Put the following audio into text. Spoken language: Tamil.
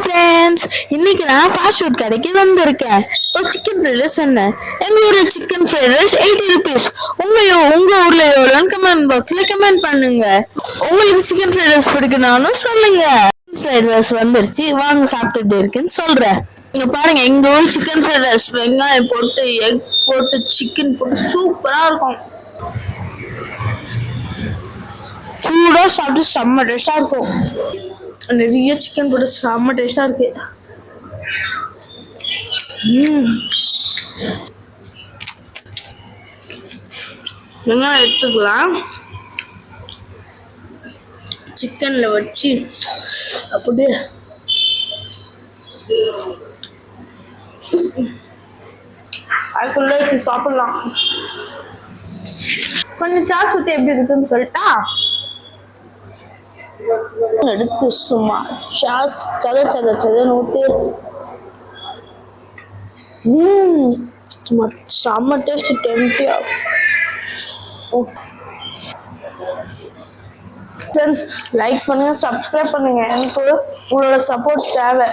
ஃப்ரெண்ட்ஸ், இன்னைக்கு நான் ஃபாஸ்ட் ஃபுட் கடைக்கு வந்திருக்கேன். ஒரு சிக்கன் ஃப்ரைட் ரைஸ் சொன்னேன். எங்க ஊர்ல சிக்கன் ஃப்ரைட் ரைஸ் 80 ருபீஸ். உங்க ஊர்ல எவ்வளோன்னு கமெண்ட் பாக்ஸ்ல கமெண்ட் பண்ணுங்க. உங்களுக்கு சிக்கன் ஃப்ரைட் ரைஸ் பிடிக்கணும்னு சொல்லுங்க. ஃப்ரைட் ரைஸ் வந்துருச்சு, வாங்க சாப்பிட்டு இருக்குன்னு சொல்றேன். இங்க பாருங்க, எங்க ஊர் சிக்கன் ஃப்ரைட் ரைஸ் வெங்காயம் போட்டு எக் போட்டு சிக்கன் போட்டு சூப்பரா இருக்கும். சூடா சாப்பிட்டு செம்ம டேஸ்டா இருக்கும். நிறைய சிக்கன் போட்டு செம்ம டேஸ்டா இருக்கு. வெங்காயம் எடுத்துக்கலாம், சிக்கன்ல வச்சு அப்படியே அதுக்குள்ள வச்சு சாப்பிடலாம். கொஞ்சம் சாஸ் ஊற்றி எப்படி இருக்குன்னு சொல்லிட்டா எடுத்து சும்மா சாஸ் சதன்னு ஊற்றி சும்மா செம்ம டேஸ்ட் டெம்டியா. ஃப்ரெண்ட்ஸ், லைக் பண்ணுங்க, சப்ஸ்கிரைப் பண்ணுங்க. எனக்கு உங்களோட சப்போர்ட் தேவை.